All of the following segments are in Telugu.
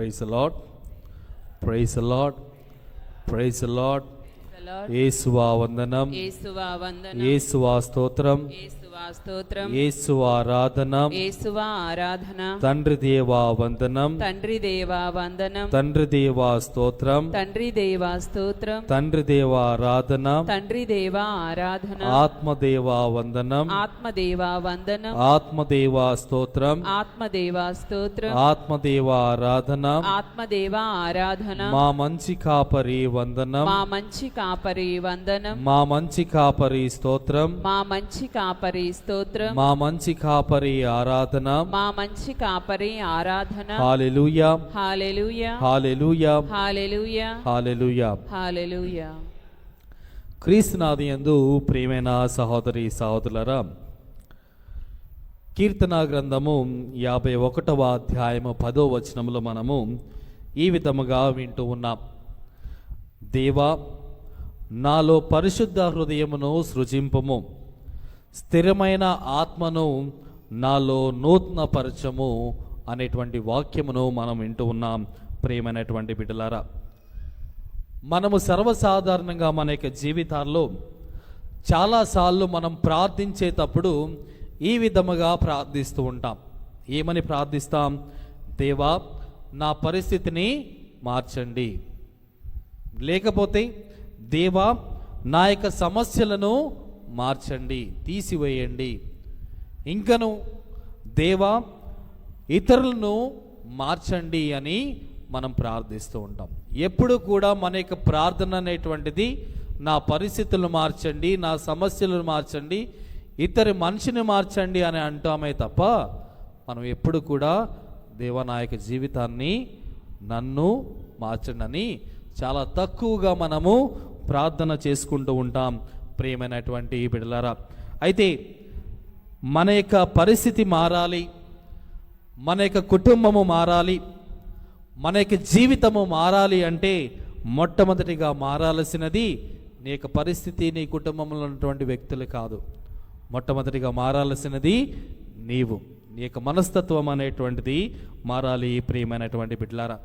Praise the lord, praise the lord, praise the lord. యేసువా వందనం, యేసువా వందనం, యేసువా స్తోత్రం, యేసువా స్తోత్రం, యేసువా ఆరాధన, యేసువా ఆరాధన. తండ్రి దేవా వందనం, తండ్రి దేవా వందనం, తండ్రి దేవా స్తోత్రం, తండ్రి దేవా స్తోత్రం, తండ్రి దేవా ఆరాధన, తండ్రి దేవా ఆరాధన. ఆత్మదేవా వందనం, ఆత్మదేవా వందనం, ఆత్మదేవా స్తోత్రం, ఆత్మదేవా స్తోత్రం, ఆత్మదేవా ఆరాధన. ఆత్మదేవా ఆరాధన. మా మంచి కాపరి వందనం, మా మంచి కాపరి వందనం, మా మంచి కాపరి స్తోత్రం, మా మంచి కాపరి స్తోత్రం, మా మంచి కాపరి ఆరాధన. మా మంచి కాపరి ఆరాధన. హల్లెలూయా, హల్లెలూయా, హల్లెలూయా, హల్లెలూయా, హల్లెలూయా. హల్లెలూయా. క్రీస్తునాథి యందు ప్రియమైన సహోదరి సహోదరులారా, కీర్తన గ్రంథము 51వ అధ్యాయము 10వ వచనములో మనము ఈ విధముగా వింటూ ఉన్నాం. దేవా, నాలో పరిశుద్ధ హృదయమును సృజింపము, స్థిరమైన ఆత్మను నాలో నూతనపరచము అనేటువంటి వాక్యమును మనం వింటూ ఉన్నాం. ప్రియమైనటువంటి బిడ్డలారా, మనము సర్వసాధారణంగా మన యొక్క జీవితాల్లో చాలాసార్లు మనం ప్రార్థించేటప్పుడు ఈ విధముగా ప్రార్థిస్తూ ఉంటాం. ఏమని ప్రార్థిస్తాం? దేవా, నా పరిస్థితిని మార్చండి. లేకపోతే దేవా, నా యొక్క సమస్యలను మార్చండి, తీసివేయండి. ఇంకను దేవా, ఇతరులను మార్చండి అని మనం ప్రార్థిస్తూ ఉంటాం. ఎప్పుడు కూడా మన యొక్క ప్రార్థన అనేటువంటిది నా పరిస్థితులను మార్చండి, నా సమస్యలను మార్చండి, ఇతరి మనిషిని మార్చండి అని అంటామే తప్ప మనం ఎప్పుడు కూడా దేవా, నా యొక్క జీవితాన్ని నన్ను మార్చండి అని చాలా తక్కువగా మనము ప్రార్థన చేసుకుంటూ ఉంటాం. ప్రియమైనటువంటి బిడ్డలారా, అయితే మన యొక్క పరిస్థితి మారాలి, మన యొక్క కుటుంబము మారాలి, మన యొక్క జీవితము మారాలి అంటే మొట్టమొదటిగా మారాల్సినది నీ యొక్క పరిస్థితి, నీ కుటుంబంలో ఉన్నటువంటి వ్యక్తులు కాదు. మొట్టమొదటిగా మారాల్సినది నీవు, నీ యొక్క మనస్తత్వం అనేటువంటిది మారాలి. ప్రియమైనటువంటి బిడ్డలారా,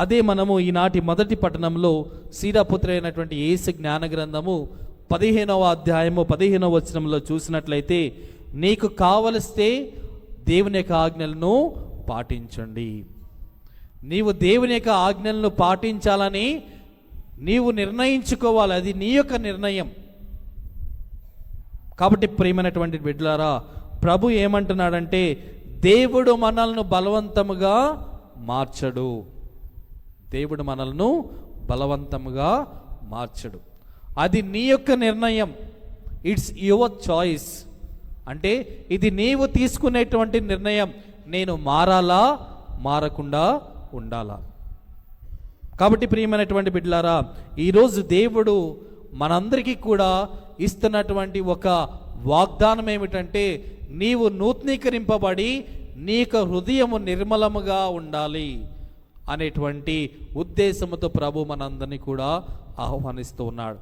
అదే మనము ఈనాటి మొదటి పట్టణంలో సీరాపుత్ర అయినటువంటి యేసు జ్ఞాన గ్రంథము 15వ అధ్యాయము 15వ వచనంలో చూసినట్లయితే, నీకు కావలిస్తే దేవుని యొక్క ఆజ్ఞలను పాటించండి. నీవు దేవుని యొక్క ఆజ్ఞలను పాటించాలని నీవు నిర్ణయించుకోవాలి, అది నీ యొక్క నిర్ణయం. కాబట్టి ప్రియమైనటువంటి బిడ్డలారా, ప్రభు ఏమంటున్నాడంటే, దేవుడు మనల్ని బలవంతముగా మార్చడు. దేవుడు మనల్ని బలవంతముగా మార్చడు, అది నీ యొక్క నిర్ణయం. It's your choice. అంటే ఇది నీవు తీసుకునేటువంటి నిర్ణయం. నేను మారాలా, మారకుండా ఉండాలా? కాబట్టి ప్రియమైనటువంటి బిడ్డలారా, ఈరోజు దేవుడు మనందరికీ కూడా ఇస్తున్నటువంటి ఒక వాగ్దానం ఏమిటంటే, నీవు నూతనీకరింపబడి నీ యొక్క హృదయము నిర్మలముగా ఉండాలి అనేటువంటి ఉద్దేశంతో ప్రభు మనందరినీ కూడా ఆహ్వానిస్తూ ఉన్నాడు.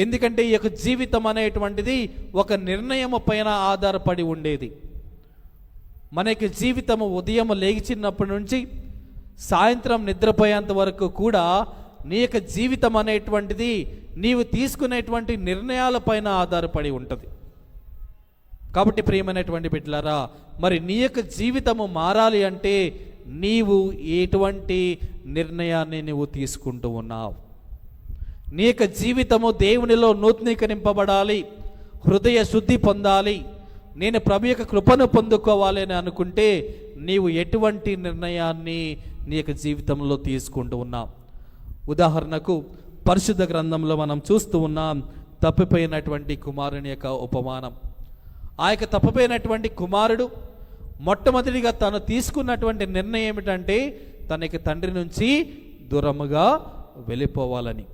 ఎందుకంటే ఈ యొక్క జీవితం అనేటువంటిది ఒక నిర్ణయము పైన ఆధారపడి ఉండేది. మన యొక్క జీవితము ఉదయం లేచినప్పటి నుంచి సాయంత్రం నిద్రపోయేంత వరకు కూడా నీ యొక్క జీవితం అనేటువంటిది నీవు తీసుకునేటువంటి నిర్ణయాల పైన ఆధారపడి ఉంటుంది. కాబట్టి ప్రియమైనటువంటి బిడ్డలారా, మరి నీ యొక్క జీవితము మారాలి అంటే నీవు ఎటువంటి నిర్ణయాన్ని నువ్వు తీసుకుంటూ ఉన్నావు? నీ యొక్క జీవితము దేవునిలో నూతనీకరింపబడాలి, హృదయ శుద్ధి పొందాలి, నేను ప్రభు యొక్క కృపను పొందుకోవాలి అని అనుకుంటే నీవు ఎటువంటి నిర్ణయాన్ని నీ యొక్క జీవితంలో తీసుకుంటూ ఉన్నావు? ఉదాహరణకు పరిశుద్ధ గ్రంథంలో మనం చూస్తూ ఉన్నాం తప్పిపోయినటువంటి కుమారుని యొక్క ఉపమానం. ఆ యొక్క తప్పిపోయినటువంటి కుమారుడు మొట్టమొదటిగా తను తీసుకున్నటువంటి నిర్ణయం ఏమిటంటే తనకి తండ్రి నుంచి దూరముగా వెళ్ళిపోవాలని.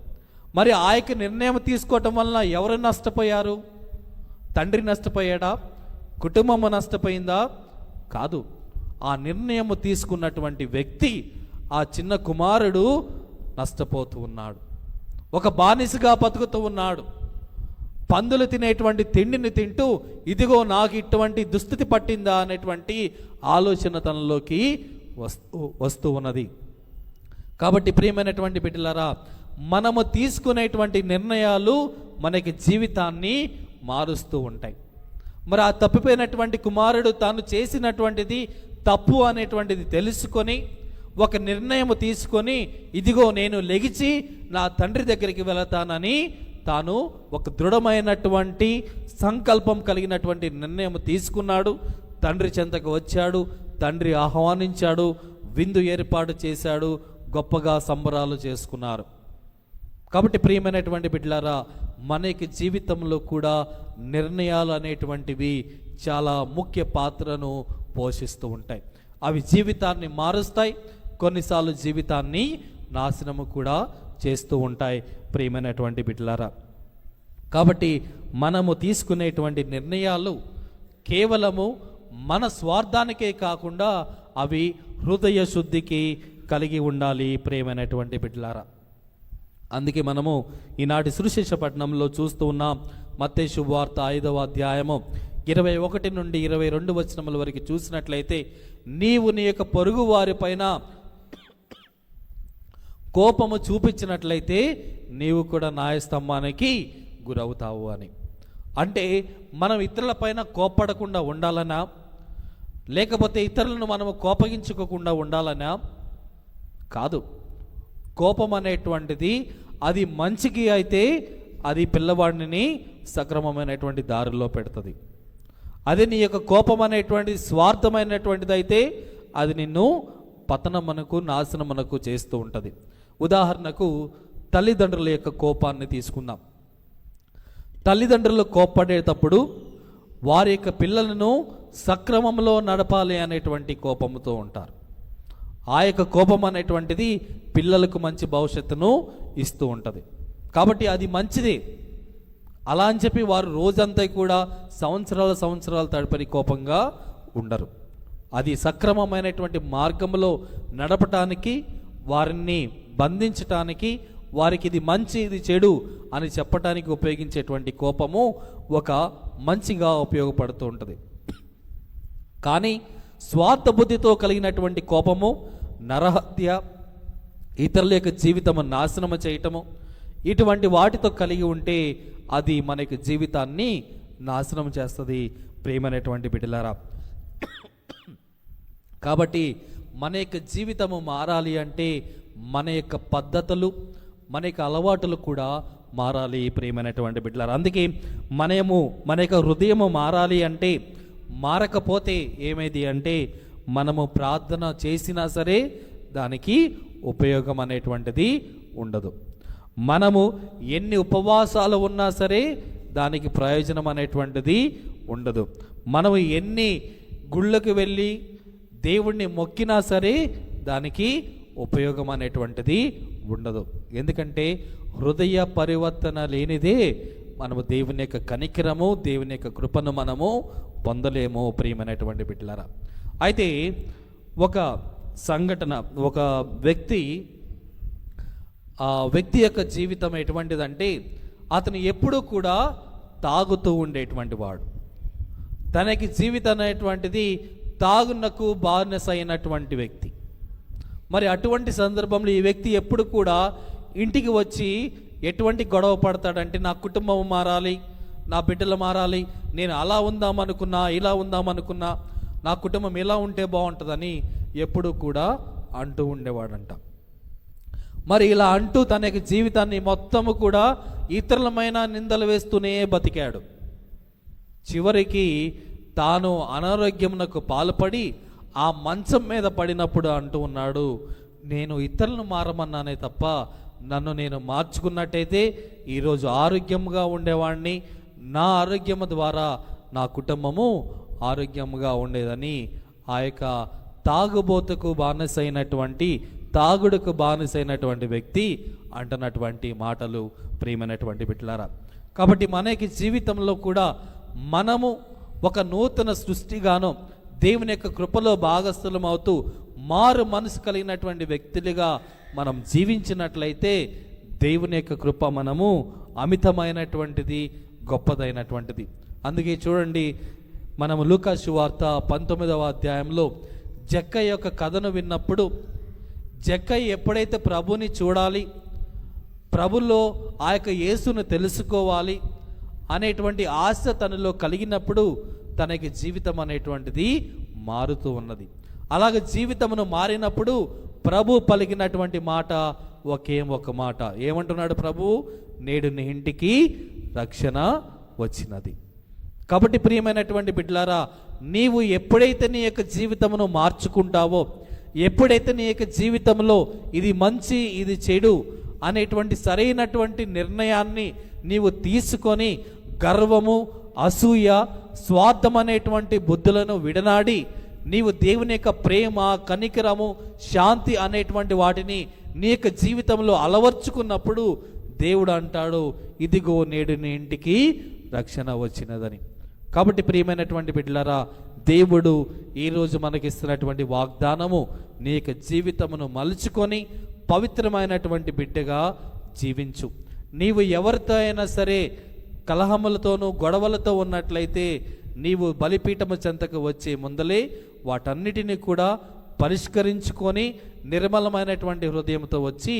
మరి ఆ యొక్క నిర్ణయం తీసుకోవటం వలన ఎవరు నష్టపోయారు? తండ్రి నష్టపోయాడా? కుటుంబము నష్టపోయిందా? కాదు. ఆ నిర్ణయం తీసుకున్నటువంటి వ్యక్తి, ఆ చిన్న కుమారుడు నష్టపోతూ ఉన్నాడు. ఒక బానిసగా బతుకుతూ ఉన్నాడు. పందులు తినేటువంటి తిండిని తింటూ ఇదిగో నాకు ఇటువంటి దుస్థితి పట్టిందా అనేటువంటి ఆలోచన తనలోకి వస్తూ ఉన్నది. కాబట్టి ప్రియమైనటువంటి బిడ్డలారా, మనము తీసుకునేటువంటి నిర్ణయాలు మనకి జీవితాన్ని మారుస్తూ ఉంటాయి. మరి ఆ తప్పిపోయినటువంటి కుమారుడు తాను చేసినటువంటిది తప్పు అనేటువంటిది తెలుసుకొని ఒక నిర్ణయం తీసుకొని, ఇదిగో నేను లెగిచి నా తండ్రి దగ్గరికి వెళతానని తాను ఒక దృఢమైనటువంటి సంకల్పం కలిగినటువంటి నిర్ణయం తీసుకున్నాడు. తండ్రి చెంతకు వచ్చాడు, తండ్రి ఆహ్వానించాడు, విందు ఏర్పాటు చేశాడు, గొప్పగా సంబరాలు చేసుకున్నారు. కాబట్టి ప్రియమైనటువంటి బిడ్డలారా, మనకి జీవితంలో కూడా నిర్ణయాలు అనేటువంటివి చాలా ముఖ్య పాత్రను పోషిస్తూ ఉంటాయి. అవి జీవితాన్ని మారుస్తాయి, కొన్నిసార్లు జీవితాన్ని నాశనము కూడా చేస్తూ ఉంటాయి ప్రియమైనటువంటి బిడ్డలారా. కాబట్టి మనము తీసుకునేటువంటి నిర్ణయాలు కేవలము మన స్వార్థానికే కాకుండా అవి హృదయ శుద్ధికి కలిగి ఉండాలి ప్రియమైనటువంటి బిడ్డలారా. అందుకే మనము ఈనాటి సువిశేష పట్టణంలో చూస్తూ ఉన్నాం. మత్తయి శుభవార్త 5వ అధ్యాయము 21 నుండి 22 వచనముల వరకు చూసినట్లయితే, నీవు నీ యొక్క పొరుగు వారి పైన కోపము చూపించినట్లయితే నీవు కూడా న్యాయస్తంభానికి గురవుతావు అని. అంటే మనం ఇతరుల పైన కోపడకుండా ఉండాలనా, లేకపోతే ఇతరులను మనము కోపగించుకోకుండా ఉండాలనా? కాదు. కోపం అనేటువంటిది అది మంచికి అయితే అది పిల్లవాడిని సక్రమమైనటువంటి దారిలో పెడుతుంది. అదే నీ యొక్క కోపం అనేటువంటి స్వార్థమైనటువంటిది అయితే అది నిన్ను పతనమునకు నాశనమునకు చేస్తూ ఉంటుంది. ఉదాహరణకు తల్లిదండ్రుల యొక్క కోపాన్ని తీసుకుందాం. తల్లిదండ్రులు కోప్పడేటప్పుడు వారి యొక్క పిల్లలను సక్రమంలో నడపాలి అనేటువంటి కోపంతో ఉంటారు. ఆ యొక్క కోపం అనేటువంటిది పిల్లలకు మంచి భవిష్యత్తును ఇస్తూ ఉంటుంది. కాబట్టి అది మంచిదే. అలా అని చెప్పి వారు రోజంతా కూడా సంవత్సరాలు తడిపరి కోపంగా ఉండరు. అది సక్రమమైనటువంటి మార్గంలో నడపటానికి, వారిని బంధించటానికి, వారికి ఇది మంచి ఇది చెడు అని చెప్పటానికి ఉపయోగించేటువంటి కోపము ఒక మంచిగా ఉపయోగపడుతూ ఉంటుంది. కానీ స్వార్థ బుద్ధితో కలిగినటువంటి కోపము నరహత్య, ఇతరుల యొక్క జీవితము నాశనము చేయటము, ఇటువంటి వాటితో కలిగి ఉంటే అది మనకి జీవితాన్ని నాశనం చేస్తుంది ప్రియమైనటువంటి బిడ్డలారా. కాబట్టి మన యొక్క జీవితము మారాలి అంటే మన యొక్క పద్ధతులు, మన యొక్క అలవాటులు కూడా మారాలి ప్రియమైనటువంటి బిడ్డలారా. అందుకే మన యొక్క హృదయము మారాలి అంటే, మారకపోతే ఏమైంది అంటే మనము ప్రార్థన చేసినా సరే దానికి ఉపయోగం అనేటువంటిది ఉండదు. మనము ఎన్ని ఉపవాసాలు ఉన్నా సరే దానికి ప్రయోజనం అనేటువంటిది ఉండదు. మనము ఎన్ని గుళ్ళకు వెళ్ళి దేవుణ్ణి మొక్కినా సరే దానికి ఉపయోగం అనేటువంటిది ఉండదు. ఎందుకంటే హృదయ పరివర్తన లేనిదే మనము దేవుని యొక్క కనికరము, దేవుని యొక్క కృపను మనము పొందలేము ప్రియమైనటువంటి బిడ్డలారా. అయితే ఒక సంఘటన, ఒక వ్యక్తి, ఆ వ్యక్తి యొక్క జీవితం ఎటువంటిదంటే అతను ఎప్పుడూ కూడా తాగుతూ ఉండేటువంటి వాడు. తనకి జీవితం అనేటువంటిది తాగునకు బానిస అయినటువంటి వ్యక్తి. మరి అటువంటి సందర్భంలో ఈ వ్యక్తి ఎప్పుడు కూడా ఇంటికి వచ్చి ఎటువంటి గొడవ పడతాడంటే, నా కుటుంబం మారాలి, నా బిడ్డలు మారాలి, నేను అలా ఉందామనుకున్నా, ఇలా ఉందామనుకున్నా, నా కుటుంబం ఇలా ఉంటే బాగుంటుందని ఎప్పుడు కూడా అంటూ ఉండేవాడంట. మరి ఇలా అంటూ తన యొక్క జీవితాన్ని మొత్తము కూడా ఇతరులమైన నిందలు వేస్తూనే బతికాడు. చివరికి తాను అనారోగ్యమునకు పాల్పడి ఆ మంచం మీద పడినప్పుడు అంటూ ఉన్నాడు, నేను ఇతరులను మారమన్నానే తప్ప నన్ను నేను మార్చుకున్నట్టయితే ఈరోజు ఆరోగ్యంగా ఉండేవాడిని, నా ఆరోగ్యము ద్వారా నా కుటుంబము ఆరోగ్యంగా ఉండేదని ఆ యొక్క తాగుబోతుకు బానిసైనటువంటి, తాగుడుకు బానిసైనటువంటి వ్యక్తి అంటున్నటువంటి మాటలు ప్రియమైనటువంటి బిడ్డలారా. కాబట్టి మనకి జీవితంలో కూడా మనము ఒక నూతన సృష్టిగాను దేవుని యొక్క కృపలో భాగస్థులం అవుతూ మారు మనసు కలిగినటువంటి వ్యక్తులుగా మనం జీవించినట్లయితే దేవుని యొక్క కృప మనము అమితమైనటువంటిది, గొప్పదైనటువంటిది. అందుకే చూడండి, మనము లూకా సువార్త 19వ అధ్యాయంలో జక్కయ్య యొక్క కథను విన్నప్పుడు జక్కయ్య ఎప్పుడైతే ప్రభుని చూడాలి, ప్రభులో ఆ యొక్క యేసును తెలుసుకోవాలి అనేటువంటి ఆశ తనలో కలిగినప్పుడు తనకి జీవితం అనేటువంటిది మారుతూ ఉన్నది. అలాగే జీవితమును మారినప్పుడు ప్రభు పలికినటువంటి మాట ఒకే ఒక మాట. ఏమంటున్నాడు ప్రభువు? నేడు నీ ఇంటికి రక్షణ వచ్చినది. కాబట్టి ప్రియమైనటువంటి బిడ్డలారా, నీవు ఎప్పుడైతే నీ యొక్క జీవితమును మార్చుకుంటావో, ఎప్పుడైతే నీ యొక్క జీవితంలో ఇది మంచి ఇది చెడు అనేటువంటి సరైనటువంటి నిర్ణయాన్ని నీవు తీసుకొని గర్వము, అసూయ, స్వార్థం అనేటువంటి బుద్ధులను విడనాడి నీవు దేవుని యొక్క ప్రేమ, కనికరము, శాంతి అనేటువంటి వాటిని నీ యొక్క జీవితంలో అలవర్చుకున్నప్పుడు దేవుడు అంటాడు, ఇదిగో నేడు నీ ఇంటికి రక్షణ వచ్చినదని. కాబట్టి ప్రియమైనటువంటి బిడ్డలారా, దేవుడు ఈరోజు మనకిస్తున్నటువంటి వాగ్దానము, నీ యొక్క జీవితమును మలుచుకొని పవిత్రమైనటువంటి బిడ్డగా జీవించు. నీవు ఎవరితో అయినా సరే కలహములతోనూ గొడవలతో ఉన్నట్లయితే నీవు బలిపీఠము చెంతకు వచ్చే ముందలే వాటన్నిటినీ కూడా పరిష్కరించుకొని నిర్మలమైనటువంటి హృదయంతో వచ్చి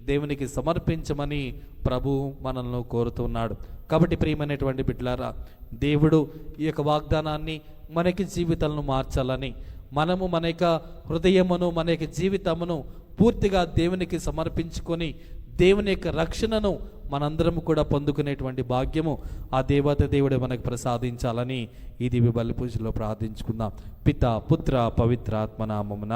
దేవునికి సమర్పించమని ప్రభు మనల్ని కోరుతున్నాడు. కాబట్టి ప్రియమైనటువంటి బిడ్డలారా, దేవుడు ఈ యొక్క వాగ్దానాన్ని మనకి జీవితాలను మార్చాలని, మనము మన యొక్క హృదయమును, మన యొక్క జీవితమును పూర్తిగా దేవునికి సమర్పించుకొని దేవుని యొక్క రక్షణను మనందరము కూడా పొందుకునేటువంటి భాగ్యము ఆ దేవత దేవుడే మనకు ప్రసాదించాలని ఈ దివ్య బలి పూజలో ప్రార్థించుకుందాం. పిత, పుత్ర, పవిత్ర ఆత్మ నామమున.